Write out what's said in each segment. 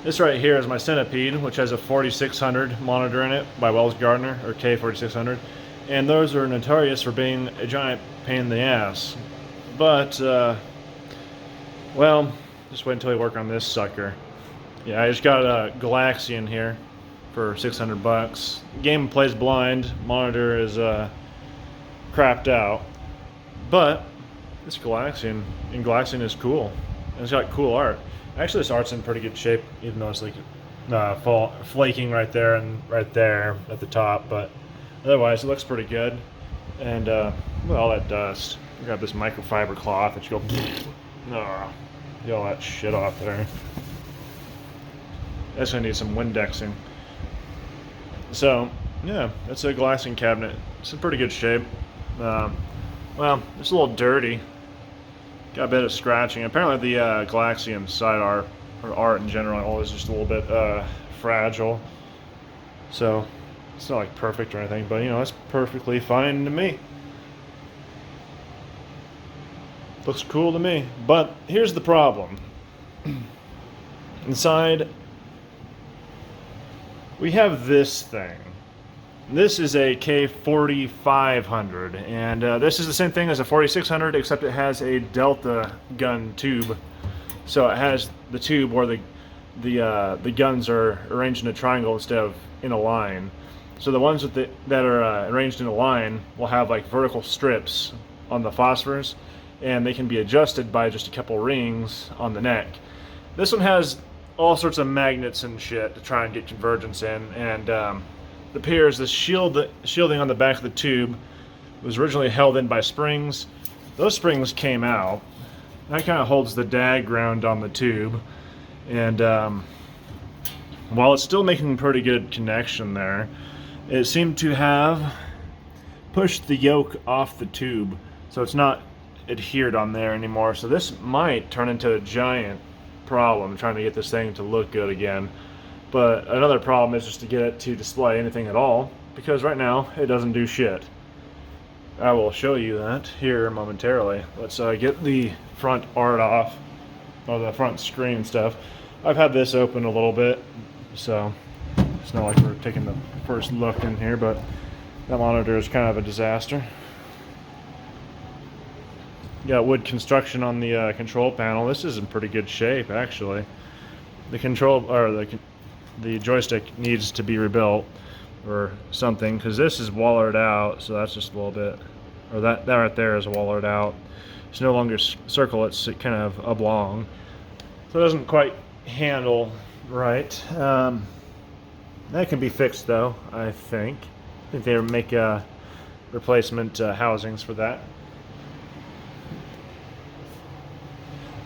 This right here is my Centipede, which has a 4600 monitor in it by Wells Gardner, or K4600. And those are notorious for being a giant pain in the ass. But, well, just wait until we work on this sucker. Yeah, I just got a Galaxian here for 600 bucks. Game plays blind, monitor is crapped out. But this Galaxian, and Galaxian is cool. And it's got cool art. Actually, this art's in pretty good shape, even though it's like flaking right there and right there at the top. But otherwise, it looks pretty good. And look at all that dust. You got this microfiber cloth that you go, get all that shit off there. That's gonna need some Windexing. So, yeah, that's a Galaxian cabinet. It's in pretty good shape. Well, it's a little dirty. Got a bit of scratching. Apparently the Galaxian side art, or art in general, is just a little bit fragile. So, it's not like perfect or anything, but you know, it's perfectly fine to me. Looks cool to me. But here's the problem. Inside, we have this thing. This is a K4500, and this is the same thing as a 4600, except it has a Delta gun tube. So it has the tube where the guns are arranged in a triangle instead of in a line. So the ones that are arranged in a line will have like vertical strips on the phosphors, and they can be adjusted by just a couple rings on the neck. This one has all sorts of magnets and shit to try and get convergence in, and it appears the shielding on the back of the tube was originally held in by springs. Those springs came out. That kind of holds the dag ground on the tube, and while it's still making pretty good connection there, it seemed to have pushed the yoke off the tube, so it's not adhered on there anymore. So this might turn into a giant problem trying to get this thing to look good again. But another problem is just to get it to display anything at all, because right now it doesn't do shit. I will show you that here momentarily. Let's get the front art off, or the front screen stuff. I've had this open a little bit, so it's not like we're taking the first look in here, but that monitor is kind of a disaster. Got wood construction on the control panel. This is in pretty good shape, actually. The control, or the joystick needs to be rebuilt or something, because this is wallered out, so that's just a little bit, or that right there is wallered out. It's no longer circle, it's kind of oblong, so it doesn't quite handle right. That can be fixed though, I think. They make replacement housings for that.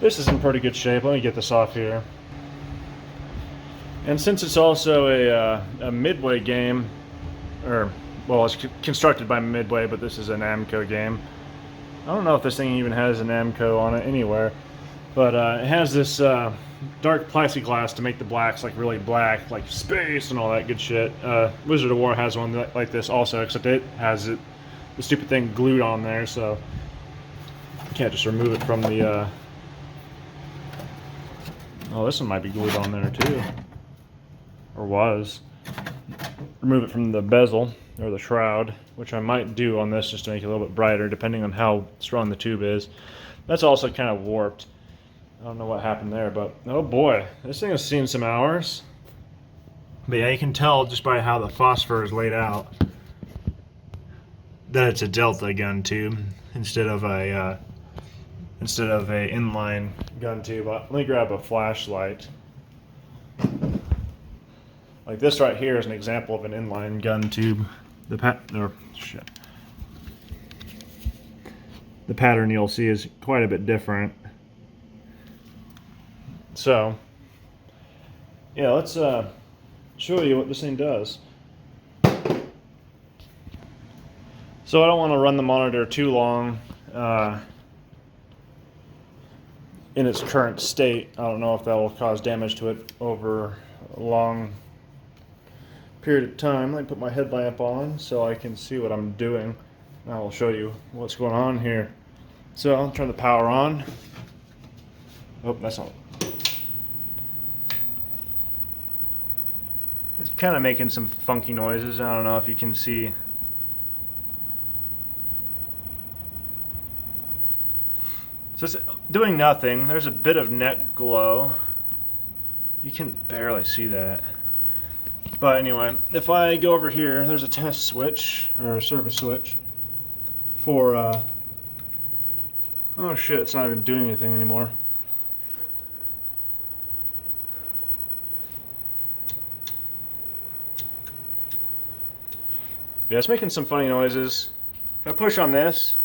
This is in pretty good shape. Let me get this off here. And since it's also a Midway game, or, well, it's constructed by Midway, but this is an Namco game. I don't know if this thing even has an Namco on it anywhere, but it has this dark plexiglass to make the blacks like really black, like space and all that good shit. Wizard of War has one like this also, except it has the stupid thing glued on there, so you can't just remove it from the... Oh, this one might be glued on there too. Or was. Remove it from the bezel, or the shroud, which I might do on this just to make it a little bit brighter, depending on how strong the tube is. That's also kind of warped. I don't know what happened there, but oh boy, this thing has seen some hours. But yeah, you can tell just by how the phosphor is laid out that it's a Delta gun tube instead of a inline gun tube. Let me grab a flashlight. Like this right here is an example of an inline gun tube. The pattern you'll see is quite a bit different. So, yeah, let's show you what this thing does. So I don't want to run the monitor too long in its current state. I don't know if that will cause damage to it over a long period of time. Let me put my headlamp on so I can see what I'm doing. I will show you what's going on here. So I'll turn the power on. Oh, that's not. It's kind of making some funky noises. I don't know if you can see. So it's doing nothing. There's a bit of net glow. You can barely see that. But anyway, if I go over here, there's a test switch, or a service switch, for, oh shit, it's not even doing anything anymore. Yeah, it's making some funny noises. If I push on this,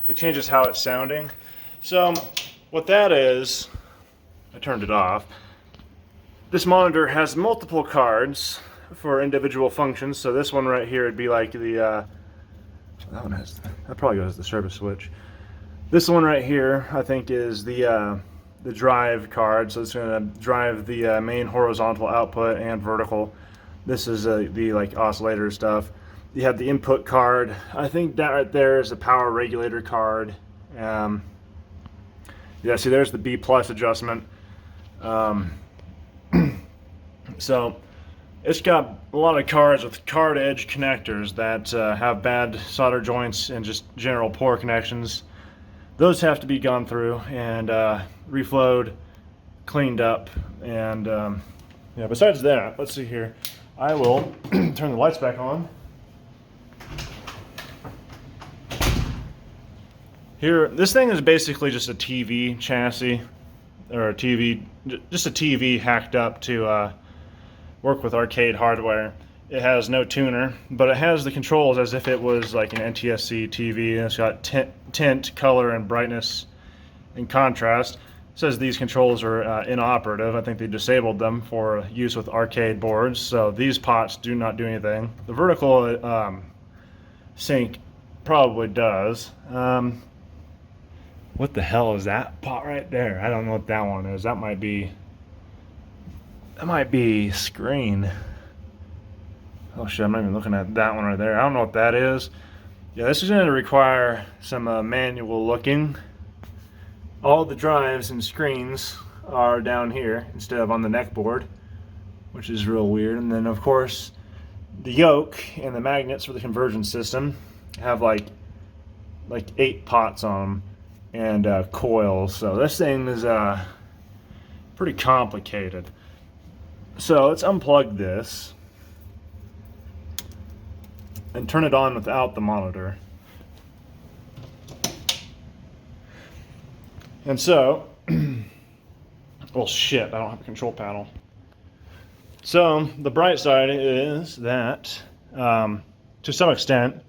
it changes how it's sounding. So what that is, I turned it off. This monitor has multiple cards for individual functions. So this one right here would be like the that probably goes to the service switch. This one right here, I think, is the drive card. So it's going to drive the main horizontal output and vertical. This is the like oscillator stuff. You have the input card. I think that right there is a power regulator card. Yeah, see, there's the B plus adjustment. So it's got a lot of cards with card edge connectors that have bad solder joints and just general poor connections. Those have to be gone through and reflowed, cleaned up, and yeah. Besides that, let's see here. I will turn the lights back on. Here, this thing is basically just a TV chassis, or just a TV hacked up to work with arcade hardware. It has no tuner, but it has the controls as if it was like an NTSC TV, and it's got tint, color, and brightness and contrast. It says these controls are inoperative. I think they disabled them for use with arcade boards, so these pots do not do anything. The vertical sync probably does. What the hell is that pot right there? I don't know what that one is. That might be screen. Oh shit, I'm not even looking at that one right there. I don't know what that is. Yeah, this is going to require some manual looking. All the drives and screens are down here instead of on the neck board, which is real weird. And then of course the yoke and the magnets for the conversion system have like 8 pots on them and coils. So this thing is pretty complicated. So let's unplug this and turn it on without the monitor. And so, well shit, I don't have a control panel. So the bright side is that, to some extent,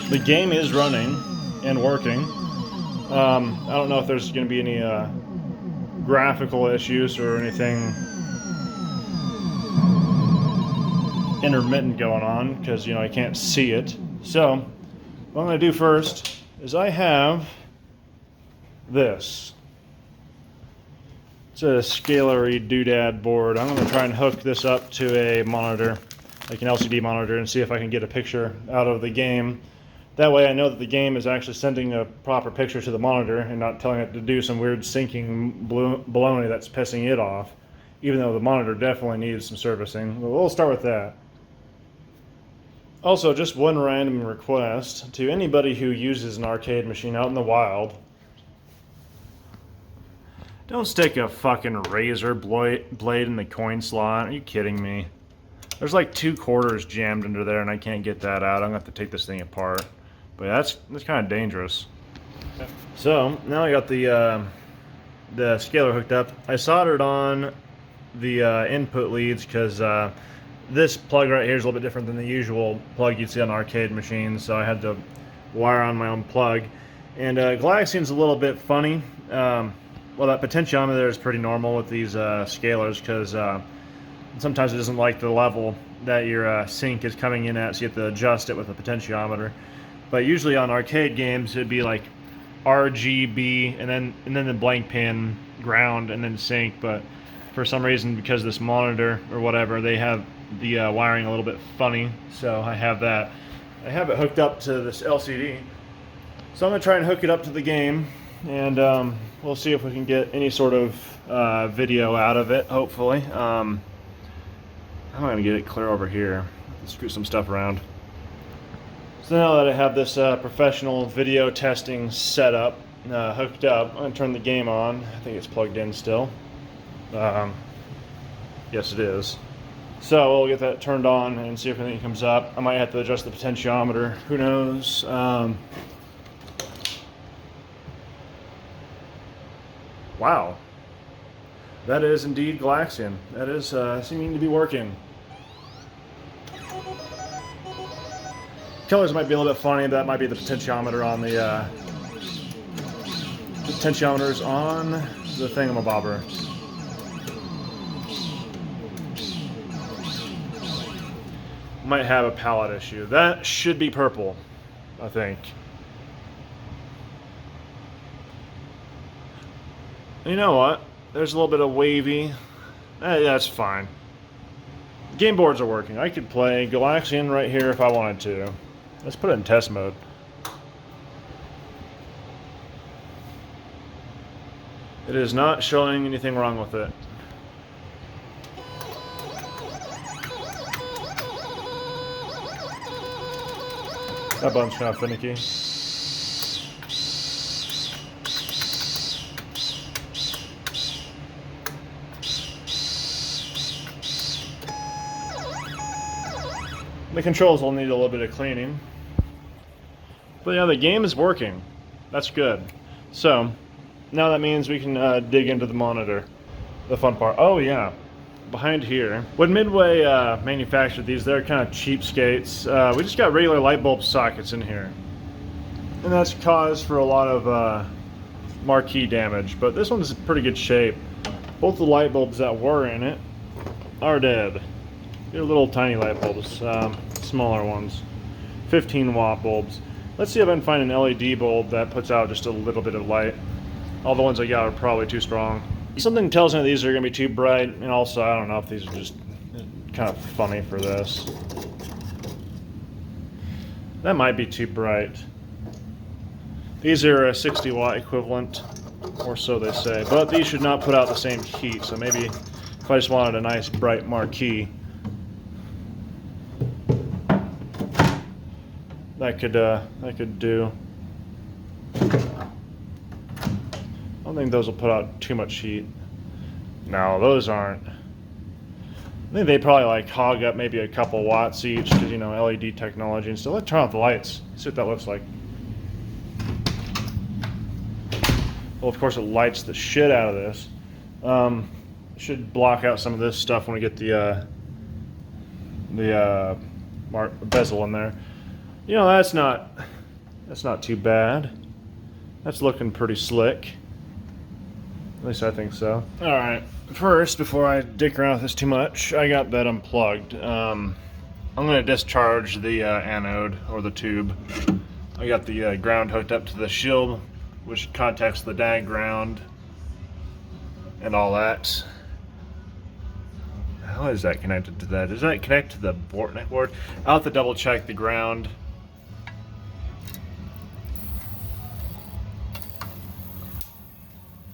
the game is running and working. I don't know if there's going to be any graphical issues or anything intermittent going on, because I can't see it. So what I'm going to do first is I have this. It's a scalery doodad board. I'm going to try and hook this up to a monitor, like an LCD monitor, and see if I can get a picture out of the game. That way I know that the game is actually sending a proper picture to the monitor and not telling it to do some weird syncing baloney that's pissing it off, even though the monitor definitely needs some servicing. But we'll start with that. Also, just one random request to anybody who uses an arcade machine out in the wild. Don't stick a fucking razor blade in the coin slot. Are you kidding me? There's like 2 quarters jammed under there and I can't get that out. I'm going to have to take this thing apart. But that's kind of dangerous. So now I got the scaler hooked up. I soldered on the input leads because this plug right here is a little bit different than the usual plug you'd see on arcade machines. So I had to wire on my own plug. And Galaxian's a little bit funny. Well, that potentiometer is pretty normal with these scalers because sometimes it doesn't like the level that your sync is coming in at, so you have to adjust it with a potentiometer. But usually on arcade games, it'd be like RGB and then the blank pin, ground, and then sync. But for some reason, because this monitor or whatever, they have the wiring a little bit funny, so I have that. I have it hooked up to this LCD. So I'm going to try and hook it up to the game, and we'll see if we can get any sort of video out of it, hopefully. I'm going to get it clear over here. Screw some stuff around. So now that I have this professional video testing setup hooked up, I'm going to turn the game on. I think it's plugged in still. Yes, it is. So we'll get that turned on and see if anything comes up. I might have to adjust the potentiometer. Who knows? Wow. That is indeed Galaxian. That is seeming to be working. Colors might be a little bit funny. That might be the potentiometer on the potentiometers on the thingamabobber. Might have a palette issue. That should be purple, I think. You know what? There's a little bit of wavy. That's fine. Game boards are working. I could play Galaxian right here if I wanted to. Let's put it in test mode. It is not showing anything wrong with it. That button's kind of finicky. The controls will need a little bit of cleaning. But yeah, the game is working. That's good. So, now that means we can dig into the monitor. The fun part. Oh yeah, behind here. When Midway manufactured these, they're kind of cheapskates. We just got regular light bulb sockets in here. And that's caused for a lot of marquee damage. But this one's in pretty good shape. Both the light bulbs that were in it are dead. They're little tiny light bulbs, smaller ones. 15 watt bulbs. Let's see if I can find an LED bulb that puts out just a little bit of light. All the ones I got are probably too strong. Something tells me these are going to be too bright, and also I don't know if these are just kind of funny for this. That might be too bright. These are a 60 watt equivalent, or so they say, but these should not put out the same heat, so maybe if I just wanted a nice bright marquee, that could do. I don't think those will put out too much heat. No, those aren't. I think they probably like hog up maybe a couple watts each because, you know, LED technology and stuff. Let's turn off the lights. See what that looks like. Well, of course, it lights the shit out of this. Should block out some of this stuff when we get the bezel in there. You know, that's not too bad. That's looking pretty slick. At least I think so. Alright, first, before I dick around with this too much, I got that unplugged. I'm going to discharge the anode, or the tube. I got the ground hooked up to the shield, which contacts the DAG ground, and all that. How is that connected to that? Does that connect to the board? I'll have to double check the ground.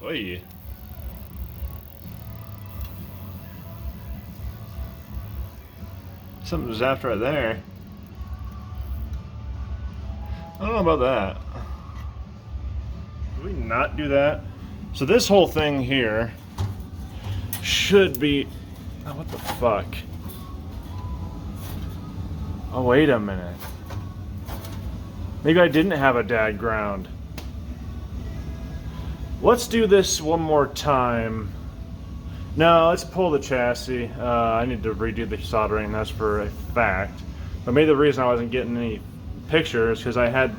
Oy. Something was after it there. I don't know about that. Did we not do that? So this whole thing here should be... Oh, what the fuck? Oh, wait a minute. Maybe I didn't have a DAG ground. Let's do this one more time. No, let's pull the chassis. I need to redo the soldering, that's for a fact. But maybe the reason I wasn't getting any pictures because I had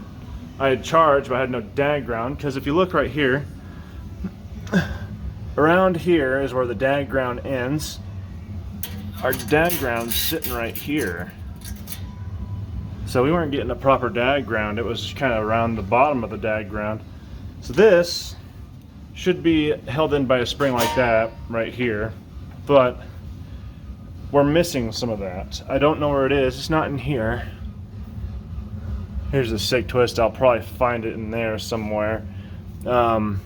charged, but I had no DAG ground. Because if you look right here, around here is where the DAG ground ends. Our DAG ground's sitting right here. So we weren't getting a proper DAG ground. It was just kind of around the bottom of the DAG ground. So this should be held in by a spring like that right here, but we're missing some of that. I don't know where it is. It's not in here. Here's the sick twist. I'll probably find it in there somewhere. I'll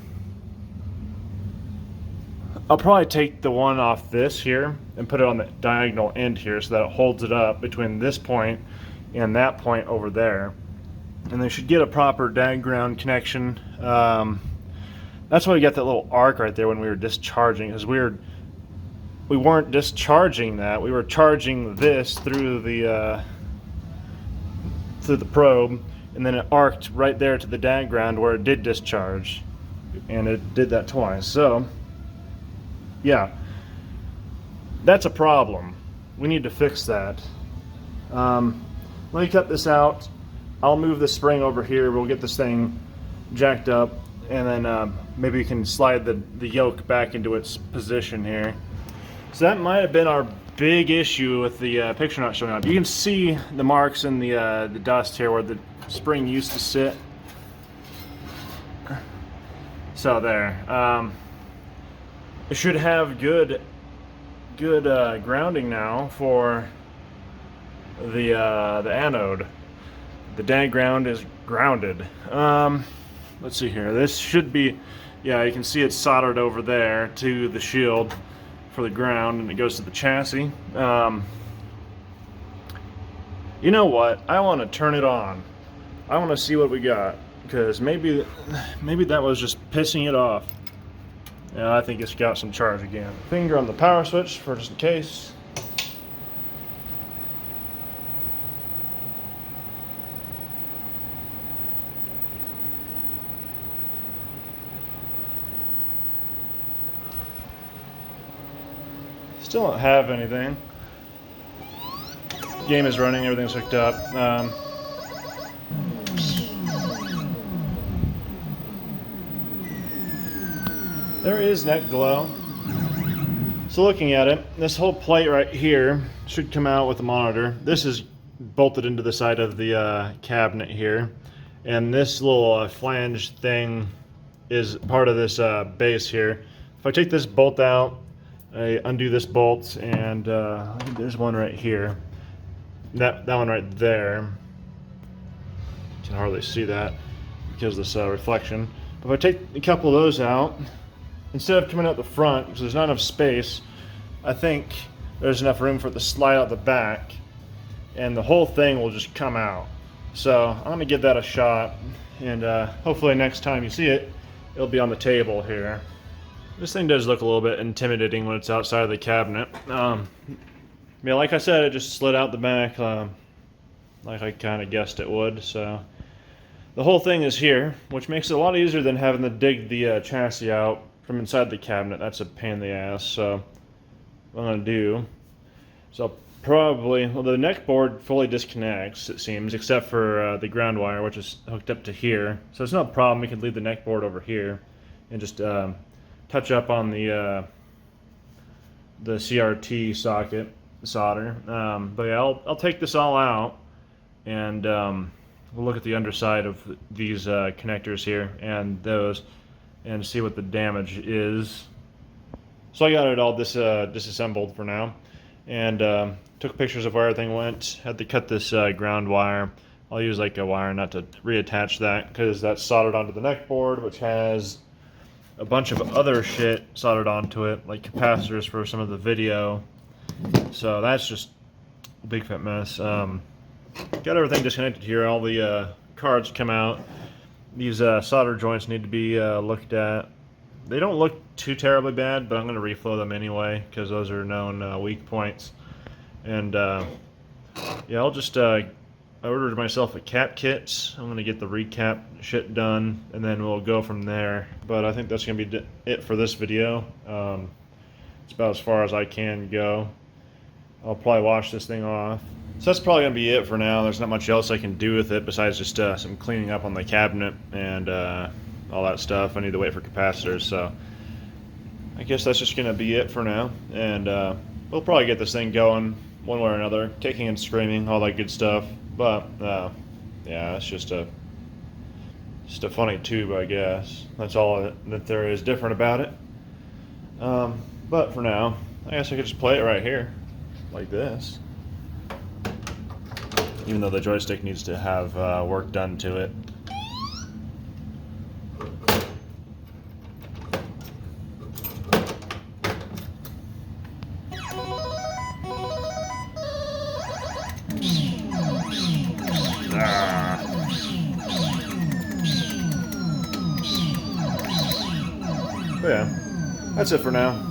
probably take the one off this here and put it on the diagonal end here so that it holds it up between this point and that point over there. And they should get a proper dag ground connection. That's why we got that little arc right there when we were discharging, because we weren't discharging that. We were charging this through the probe, and then it arced right there to the dag ground where it did discharge, and it did that twice. So yeah, that's a problem. We need to fix that. Let me cut this out. I'll move the spring over here. We'll get this thing jacked up, and then maybe we can slide the yoke back into its position here. So that might have been our big issue with the picture not showing up. You can see the marks in the dust here where the spring used to sit. So there. It should have good grounding now for the anode. The dag ground is grounded. Let's see here. This should be, yeah, you can see it's soldered over there to the shield for the ground, and it goes to the chassis. You know what? I want to turn it on. I want to see what we got, because maybe that was just pissing it off. Yeah, I think it's got some charge again. Finger on the power switch for just in case. Still don't have anything. Game is running, everything's hooked up. There is net glow. So looking at it, this whole plate right here should come out with the monitor. This is bolted into the side of the cabinet here. And this little flange thing is part of this base here. If I take this bolt out, I undo this bolt, and there's one right here. That one right there. You can hardly see that because of this reflection. But if I take a couple of those out, instead of coming out the front, because there's not enough space, I think there's enough room for it to slide out the back, and the whole thing will just come out. So I'm going to give that a shot, and hopefully next time you see it, it'll be on the table here. This thing does look a little bit intimidating when it's outside of the cabinet. Yeah, like I said, it just slid out the back, like I kind of guessed it would. So the whole thing is here, which makes it a lot easier than having to dig the chassis out from inside the cabinet. That's a pain in the ass. So what I'm going to do is I'll probably, well, the neck board fully disconnects, it seems, except for the ground wire, which is hooked up to here. So it's no problem. We can leave the neck board over here and just touch up on the CRT socket solder. But yeah, I'll take this all out, and we'll look at the underside of these connectors here and those, and see what the damage is. So I got it all disassembled for now, and took pictures of where everything went. Had to cut this ground wire. I'll use like a wire nut to reattach that, because that's soldered onto the neck board, which has a bunch of other shit soldered onto it, like capacitors for some of the video. So that's just a big fat mess. Got everything disconnected here. All the cards come out. These solder joints need to be looked at. They don't look too terribly bad, but I'm going to reflow them anyway, because those are known weak points. And yeah, I'll just I ordered myself a cap kit. I'm going to get the recap shit done, and then we'll go from there. But I think that's going to be it for this video. It's about as far as I can go. I'll probably wash this thing off. So that's probably going to be it for now. There's not much else I can do with it besides just some cleaning up on the cabinet and all that stuff. I need to wait for capacitors, so I guess that's just going to be it for now. And we'll probably get this thing going one way or another, kicking and screaming, all that good stuff. But yeah, it's just a funny tube, I guess. That's all that there is different about it. But for now, I guess I could just play it right here, like this. even though the joystick needs to have work done to it. But yeah, that's it for now.